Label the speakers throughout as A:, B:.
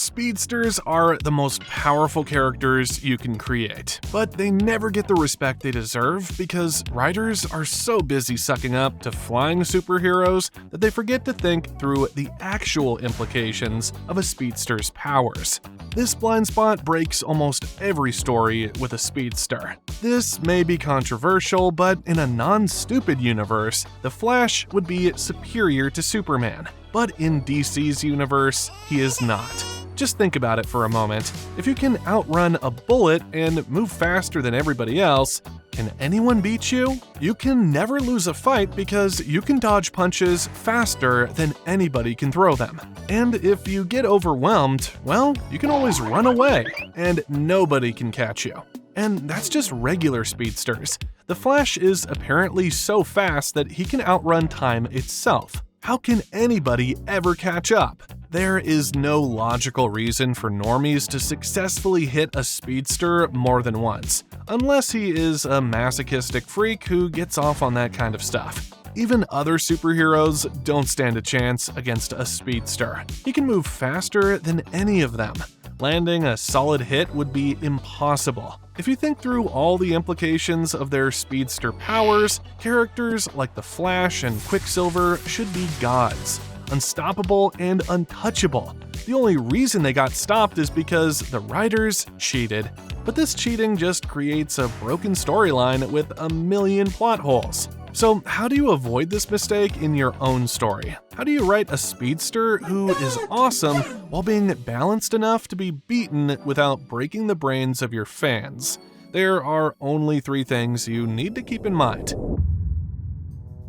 A: Speedsters are the most powerful characters you can create, but they never get the respect they deserve because writers are so busy sucking up to flying superheroes that they forget to think through the actual implications of a speedster's powers. This blind spot breaks almost every story with a speedster. This may be controversial, but in a non-stupid universe, the Flash would be superior to Superman. But in DC's universe, he is not. Just think about it for a moment. If you can outrun a bullet and move faster than everybody else, can anyone beat you? You can never lose a fight because you can dodge punches faster than anybody can throw them. And if you get overwhelmed, well, you can always run away, and nobody can catch you. And that's just regular speedsters. The Flash is apparently so fast that he can outrun time itself. How can anybody ever catch up? There is no logical reason for normies to successfully hit a speedster more than once, unless he is a masochistic freak who gets off on that kind of stuff. Even other superheroes don't stand a chance against a speedster. He can move faster than any of them. Landing a solid hit would be impossible. If you think through all the implications of their speedster powers, characters like the Flash and Quicksilver should be gods, unstoppable and untouchable. The only reason they got stopped is because the writers cheated. But this cheating just creates a broken storyline with a million plot holes. So how do you avoid this mistake in your own story? How do you write a speedster who is awesome while being balanced enough to be beaten without breaking the brains of your fans? There are only 3 things you need to keep in mind.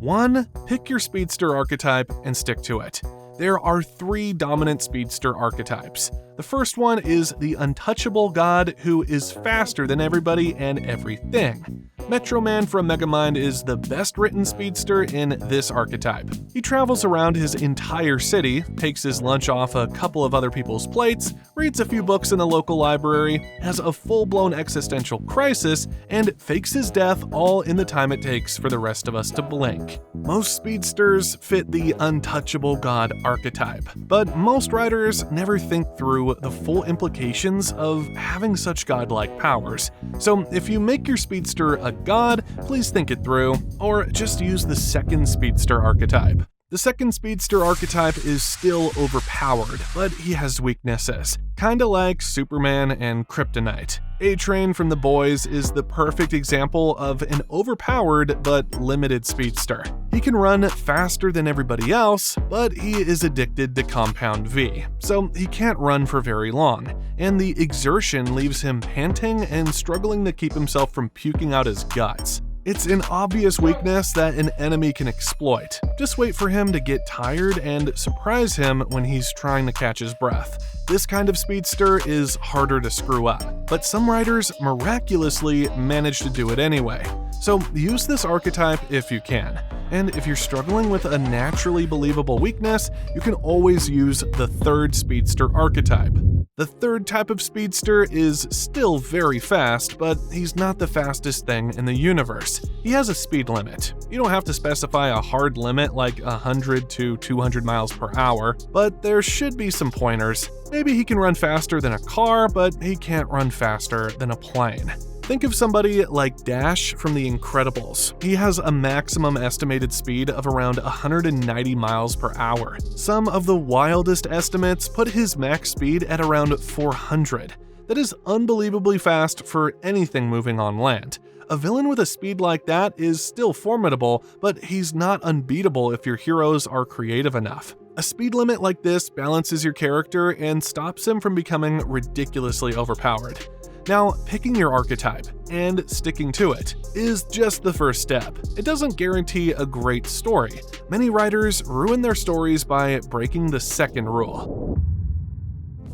A: 1. Pick your speedster archetype and stick to it. There are 3 dominant speedster archetypes. The first one is the untouchable god who is faster than everybody and everything. Metro Man from Megamind is the best written speedster in this archetype. He travels around his entire city, takes his lunch off a couple of other people's plates, reads a few books in the local library, has a full-blown existential crisis, and fakes his death all in the time it takes for the rest of us to blink. Most speedsters fit the untouchable god archetype, but most writers never think through the full implications of having such godlike powers. So if you make your speedster a god, please think it through, or just use the second speedster archetype. The second speedster archetype is still overpowered, but he has weaknesses, kinda like Superman and Kryptonite. A-Train from The Boys is the perfect example of an overpowered but limited speedster. He can run faster than everybody else, but he is addicted to Compound V, so he can't run for very long, and the exertion leaves him panting and struggling to keep himself from puking out his guts. It's an obvious weakness that an enemy can exploit. Just wait for him to get tired and surprise him when he's trying to catch his breath. This kind of speedster is harder to screw up, but some writers miraculously manage to do it anyway. So use this archetype if you can. And if you're struggling with a naturally believable weakness, you can always use the third speedster archetype. The third type of speedster is still very fast, but he's not the fastest thing in the universe. He has a speed limit. You don't have to specify a hard limit like 100 to 200 miles per hour, but there should be some pointers. Maybe he can run faster than a car, but he can't run faster than a plane. Think of somebody like Dash from The Incredibles. He has a maximum estimated speed of around 190 miles per hour. Some of the wildest estimates put his max speed at around 400. That is unbelievably fast for anything moving on land. A villain with a speed like that is still formidable, but he's not unbeatable if your heroes are creative enough. A speed limit like this balances your character and stops him from becoming ridiculously overpowered. Now, picking your archetype and sticking to it is just the first step. It doesn't guarantee a great story. Many writers ruin their stories by breaking the second rule.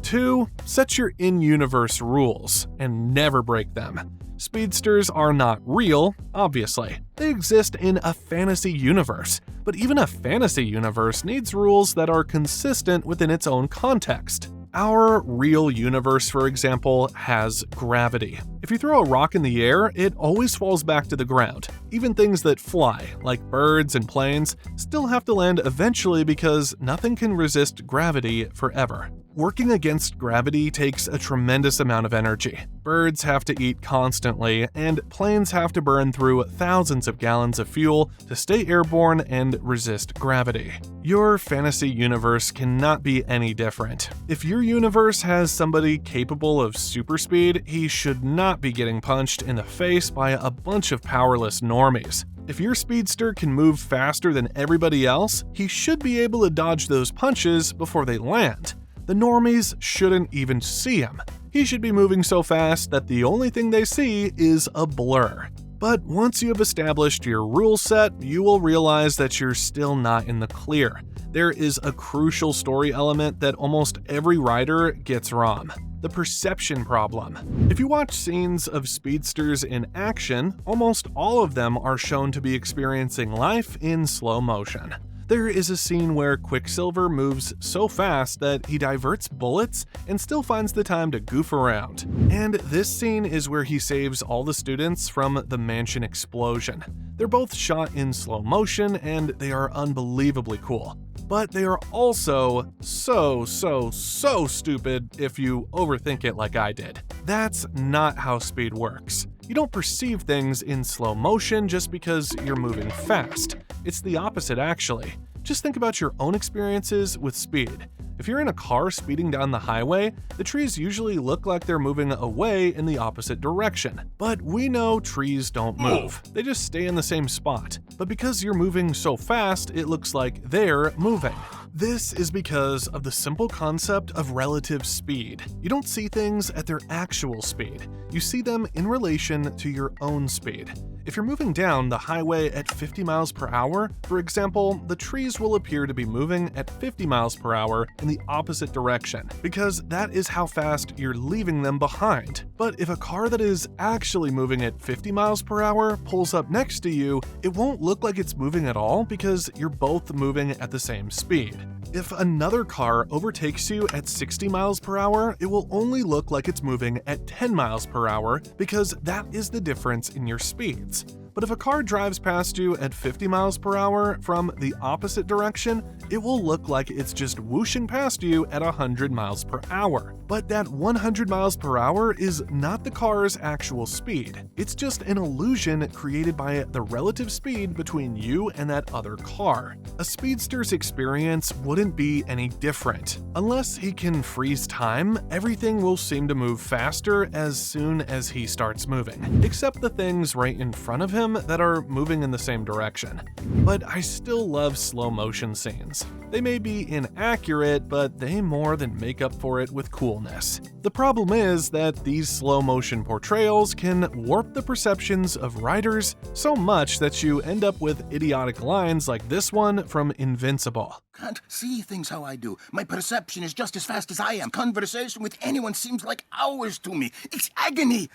A: 2. Set your in-universe rules and never break them. Speedsters are not real, obviously. They exist in a fantasy universe, but even a fantasy universe needs rules that are consistent within its own context. Our real universe, for example, has gravity. If you throw a rock in the air, it always falls back to the ground. Even things that fly, like birds and planes, still have to land eventually because nothing can resist gravity forever. Working against gravity takes a tremendous amount of energy. Birds have to eat constantly, and planes have to burn through thousands of gallons of fuel to stay airborne and resist gravity. Your fantasy universe cannot be any different. If your universe has somebody capable of super speed, he should not be getting punched in the face by a bunch of powerless normies. If your speedster can move faster than everybody else, he should be able to dodge those punches before they land. The normies shouldn't even see him. He should be moving so fast that the only thing they see is a blur. But once you have established your rule set, you will realize that you're still not in the clear. There is a crucial story element that almost every rider gets wrong: the perception problem. If you watch scenes of speedsters in action, almost all of them are shown to be experiencing life in slow motion. There is a scene where Quicksilver moves so fast that he diverts bullets and still finds the time to goof around. And this scene is where he saves all the students from the mansion explosion. They're both shot in slow motion and they are unbelievably cool. But they are also so stupid if you overthink it like I did. That's not how speed works. You don't perceive things in slow motion just because you're moving fast. It's the opposite, actually. Just think about your own experiences with speed. If you're in a car speeding down the highway, the trees usually look like they're moving away in the opposite direction. But we know trees don't move. They just stay in the same spot. But because you're moving so fast, it looks like they're moving. This is because of the simple concept of relative speed. You don't see things at their actual speed. You see them in relation to your own speed. If you're moving down the highway at 50 miles per hour, for example, the trees will appear to be moving at 50 miles per hour in the opposite direction, because that is how fast you're leaving them behind. But if a car that is actually moving at 50 miles per hour pulls up next to you, it won't look like it's moving at all because you're both moving at the same speed. If another car overtakes you at 60 miles per hour, it will only look like it's moving at 10 miles per hour because that is the difference in your speeds. But if a car drives past you at 50 miles per hour from the opposite direction, it will look like it's just whooshing past you at 100 miles per hour. But that 100 miles per hour is not the car's actual speed. It's just an illusion created by the relative speed between you and that other car. A speedster's experience wouldn't be any different. Unless he can freeze time, everything will seem to move faster as soon as he starts moving, except the things right in front of him that are moving in the same direction. But I still love slow motion scenes. They may be inaccurate, but they more than make up for it with coolness. The problem is that these slow motion portrayals can warp the perceptions of writers so much that you end up with idiotic lines like this one from Invincible.
B: Can't see things how I do. My perception is just as fast as I am. Conversation with anyone seems like hours to me. It's agony.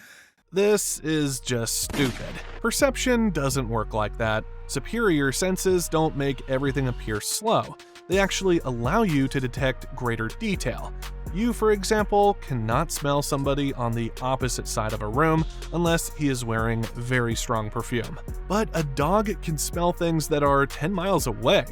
A: This is just stupid. Perception doesn't work like that. Superior senses don't make everything appear slow. They actually allow you to detect greater detail. You, for example, cannot smell somebody on the opposite side of a room unless he is wearing very strong perfume. But a dog can smell things that are 10 miles away.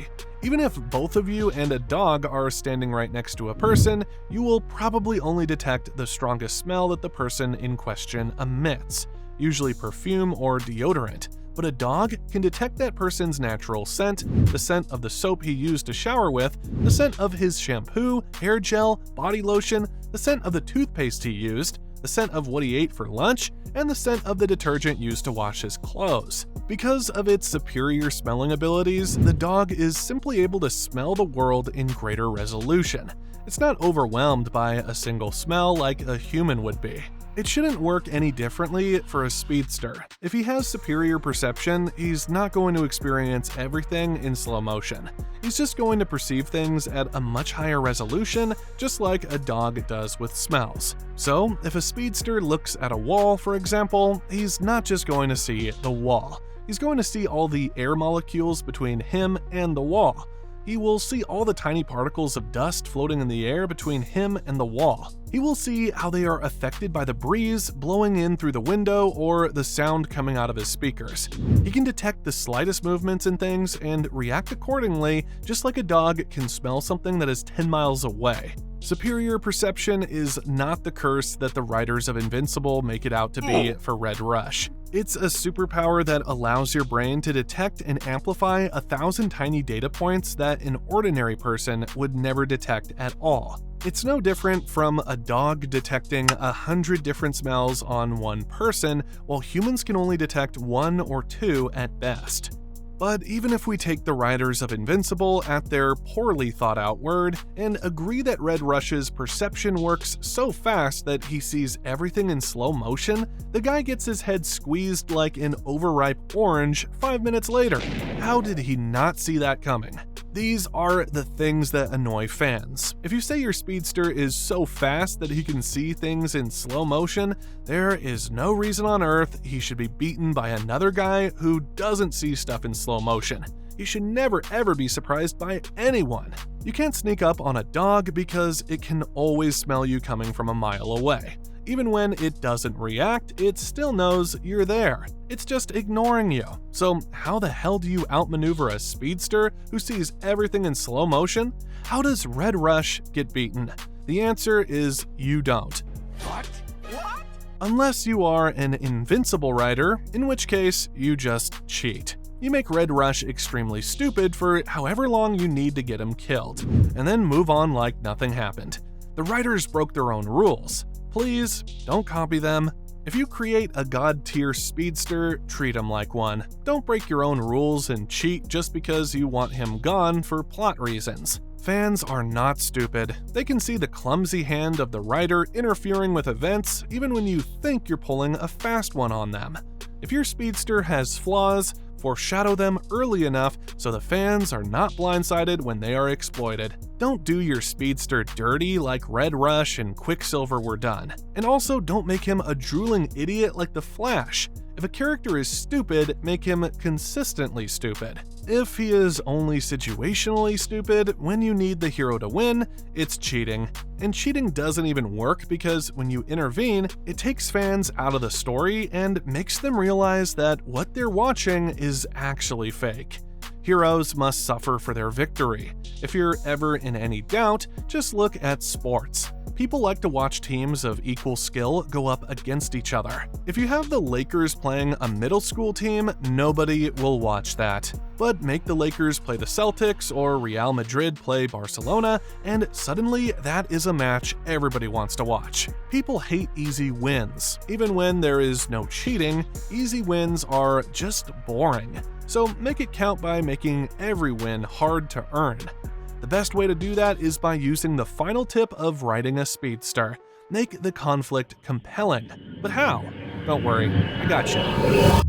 A: Even if both of you and a dog are standing right next to a person, you will probably only detect the strongest smell that the person in question emits, usually perfume or deodorant. But a dog can detect that person's natural scent, the scent of the soap he used to shower with, the scent of his shampoo, hair gel, body lotion, the scent of the toothpaste he used, the scent of what he ate for lunch, and the scent of the detergent used to wash his clothes. Because of its superior smelling abilities, the dog is simply able to smell the world in greater resolution. It's not overwhelmed by a single smell like a human would be. It shouldn't work any differently for a speedster. If he has superior perception, he's not going to experience everything in slow motion. He's just going to perceive things at a much higher resolution, just like a dog does with smells. So, if a speedster looks at a wall, for example, he's not just going to see the wall. He's going to see all the air molecules between him and the wall. he will see all the tiny particles of dust floating in the air between him and the wall. He will see how they are affected by the breeze blowing in through the window or the sound coming out of his speakers. He can detect the slightest movements in things and react accordingly, just like a dog can smell something that is 10 miles away. Superior perception is not the curse that the writers of Invincible make it out to be for Red Rush. It's a superpower that allows your brain to detect and amplify 1,000 tiny data points that an ordinary person would never detect at all. It's no different from a dog detecting 100 different smells on one person, while humans can only detect 1 or 2 at best. But even if we take the writers of Invincible at their poorly thought out word and agree that Red Rush's perception works so fast that he sees everything in slow motion, the guy gets his head squeezed like an overripe orange 5 minutes later. How did he not see that coming? These are the things that annoy fans. If you say your speedster is so fast that he can see things in slow motion, there is no reason on earth he should be beaten by another guy who doesn't see stuff in slow motion. You should never ever be surprised by anyone. You can't sneak up on a dog because it can always smell you coming from a mile away. Even when it doesn't react, it still knows you're there. It's just ignoring you. So how the hell do you outmaneuver a speedster who sees everything in slow motion? How does Red Rush get beaten? The answer is you don't.
B: What?
A: Unless you are an invincible rider, in which case you just cheat. You make Red Rush extremely stupid for however long you need to get him killed, and then move on like nothing happened. The writers broke their own rules. Please, don't copy them. If you create a god-tier speedster, treat him like one. Don't break your own rules and cheat just because you want him gone for plot reasons. Fans are not stupid. They can see the clumsy hand of the writer interfering with events even when you think you're pulling a fast one on them. If your speedster has flaws, foreshadow them early enough so the fans are not blindsided when they are exploited. Don't do your speedster dirty like Red Rush and Quicksilver were done. And also don't make him a drooling idiot like the Flash. If a character is stupid, make him consistently stupid. If he is only situationally stupid when you need the hero to win, it's cheating. And cheating doesn't even work because when you intervene, it takes fans out of the story and makes them realize that what they're watching is actually fake. Heroes must suffer for their victory. If you're ever in any doubt, just look at sports. People like to watch teams of equal skill go up against each other. If you have the Lakers playing a middle school team, nobody will watch that. But make the Lakers play the Celtics or Real Madrid play Barcelona, and suddenly that is a match everybody wants to watch. People hate easy wins. Even when there is no cheating, easy wins are just boring. So make it count by making every win hard to earn. The best way to do that is by using the final tip of writing a speedster. Make the conflict compelling. But how? Don't worry, I got you.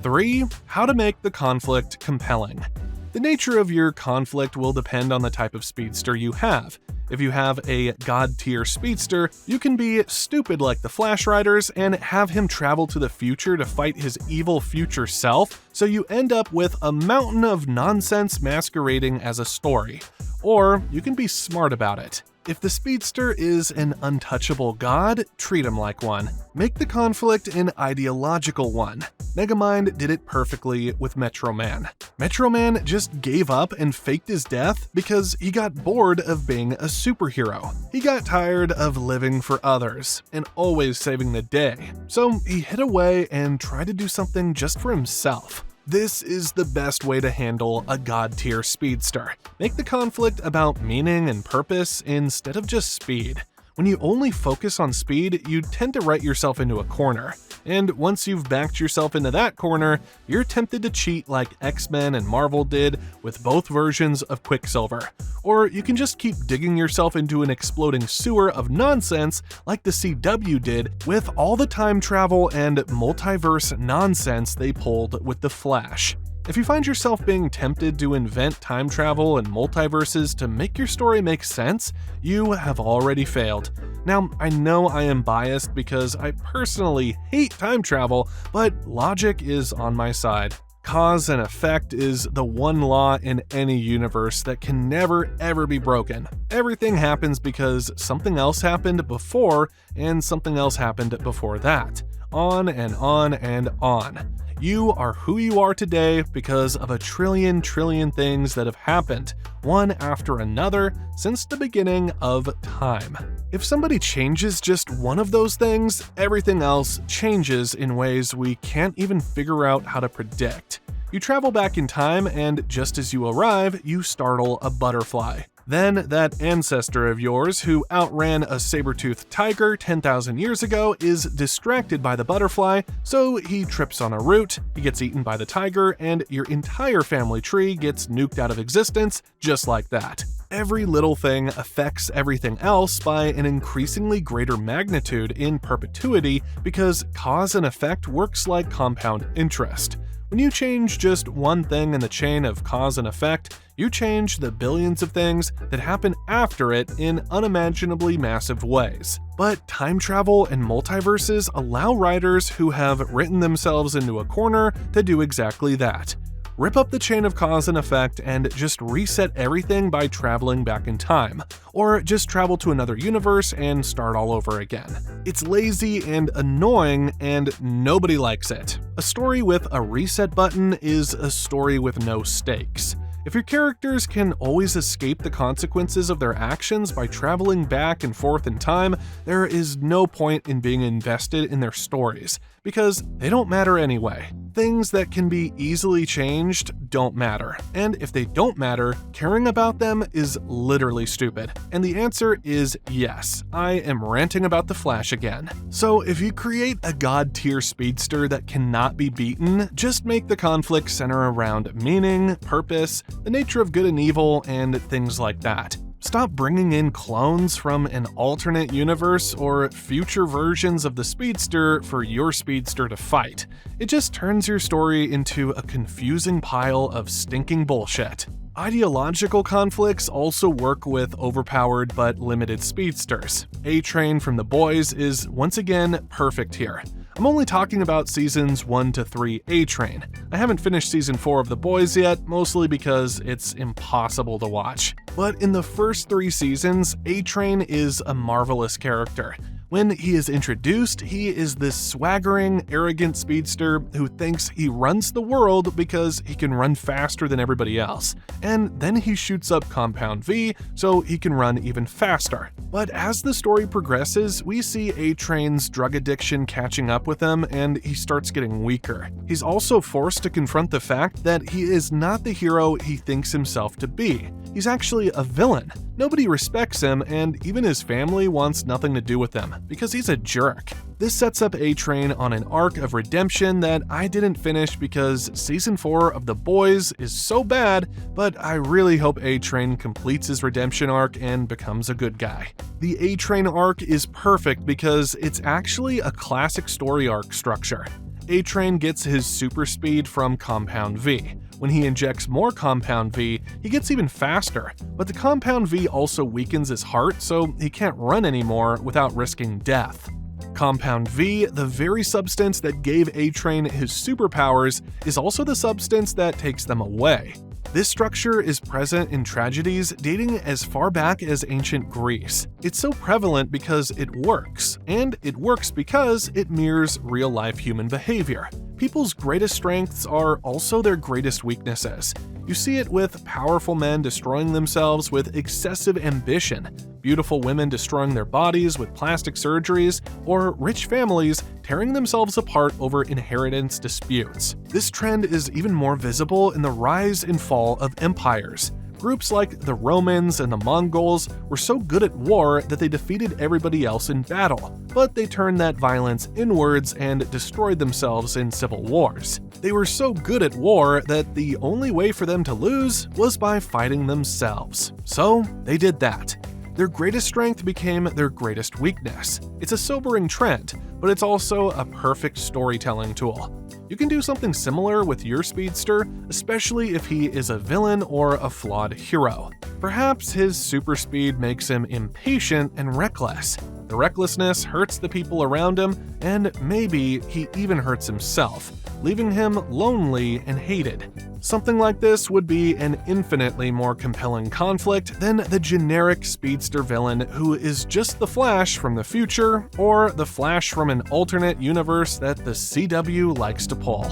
A: 3. How to make the conflict compelling. The nature of your conflict will depend on the type of speedster you have. If you have a god-tier speedster, you can be stupid like the Flash Riders and have him travel to the future to fight his evil future self, so you end up with a mountain of nonsense masquerading as a story. Or you can be smart about it. If the speedster is an untouchable god, treat him like one. Make the conflict an ideological one. Megamind did it perfectly with Metro Man. Metro Man just gave up and faked his death because he got bored of being a superhero. He got tired of living for others and always saving the day. So he hid away and tried to do something just for himself. This is the best way to handle a god-tier speedster. Make the conflict about meaning and purpose instead of just speed. When you only focus on speed, you tend to write yourself into a corner. And once you've backed yourself into that corner, you're tempted to cheat like X-Men and Marvel did with both versions of Quicksilver. Or you can just keep digging yourself into an exploding sewer of nonsense like the CW did with all the time travel and multiverse nonsense they pulled with The Flash. If you find yourself being tempted to invent time travel and multiverses to make your story make sense, you have already failed. Now, I know I am biased because I personally hate time travel, but logic is on my side. Cause and effect is the one law in any universe that can never ever be broken. Everything happens because something else happened before and something else happened before that. On and on and on. You are who you are today because of a trillion things that have happened, one after another, since the beginning of time. If somebody changes just one of those things, everything else changes in ways we can't even figure out how to predict. You travel back in time, and just as you arrive, you startle a butterfly. Then that ancestor of yours who outran a saber-toothed tiger 10,000 years ago is distracted by the butterfly, so he trips on a root, he gets eaten by the tiger, and your entire family tree gets nuked out of existence just like that. Every little thing affects everything else by an increasingly greater magnitude in perpetuity because cause and effect works like compound interest. When you change just one thing in the chain of cause and effect, you change the billions of things that happen after it in unimaginably massive ways. But time travel and multiverses allow writers who have written themselves into a corner to do exactly that. Rip up the chain of cause and effect and just reset everything by traveling back in time, or just travel to another universe and start all over again. It's lazy and annoying, and nobody likes it. A story with a reset button is a story with no stakes. If your characters can always escape the consequences of their actions by traveling back and forth in time, there is no point in being invested in their stories, because they don't matter anyway. Things that can be easily changed don't matter, and if they don't matter, caring about them is literally stupid. And the answer is yes, I am ranting about the Flash again. So if you create a god-tier speedster that cannot be beaten, just make the conflict center around meaning, purpose, the nature of good and evil, and things like that. Stop bringing in clones from an alternate universe or future versions of the Speedster for your Speedster to fight. It just turns your story into a confusing pile of stinking bullshit. Ideological conflicts also work with overpowered but limited Speedsters. A-Train from The Boys is once again perfect here. I'm only talking about seasons 1 to 3 A-Train. I haven't finished season 4 of The Boys yet, mostly because it's impossible to watch. But in the first 3 seasons, A-Train is a marvelous character. When he is introduced, he is this swaggering, arrogant speedster who thinks he runs the world because he can run faster than everybody else. And then he shoots up Compound V so he can run even faster. But as the story progresses, we see A-Train's drug addiction catching up with him, and he starts getting weaker. He's also forced to confront the fact that he is not the hero he thinks himself to be. He's actually a villain. Nobody respects him, and even his family wants nothing to do with him, because he's a jerk. This sets up A-Train on an arc of redemption that I didn't finish because season 4 of The Boys is so bad, but I really hope A-Train completes his redemption arc and becomes a good guy. The A-Train arc is perfect because it's actually a classic story arc structure. A-Train gets his super speed from Compound V. When he injects more Compound V, he gets even faster, but the Compound V also weakens his heart, so he can't run anymore without risking death. Compound V, the very substance that gave A-Train his superpowers, is also the substance that takes them away. This structure is present in tragedies dating as far back as ancient Greece. It's so prevalent because it works, and it works because it mirrors real-life human behavior. People's greatest strengths are also their greatest weaknesses. You see it with powerful men destroying themselves with excessive ambition, beautiful women destroying their bodies with plastic surgeries, or rich families tearing themselves apart over inheritance disputes. This trend is even more visible in the rise and fall of empires. Groups like the Romans and the Mongols were so good at war that they defeated everybody else in battle, but they turned that violence inwards and destroyed themselves in civil wars. They were so good at war that the only way for them to lose was by fighting themselves. So they did that. Their greatest strength became their greatest weakness. It's a sobering trend, but it's also a perfect storytelling tool. You can do something similar with your speedster, especially if he is a villain or a flawed hero. Perhaps his super speed makes him impatient and reckless. The recklessness hurts the people around him, and maybe he even hurts himself. leaving him lonely and hated. Something like this would be an infinitely more compelling conflict than the generic speedster villain who is just the Flash from the future or the Flash from an alternate universe that the CW likes to pull.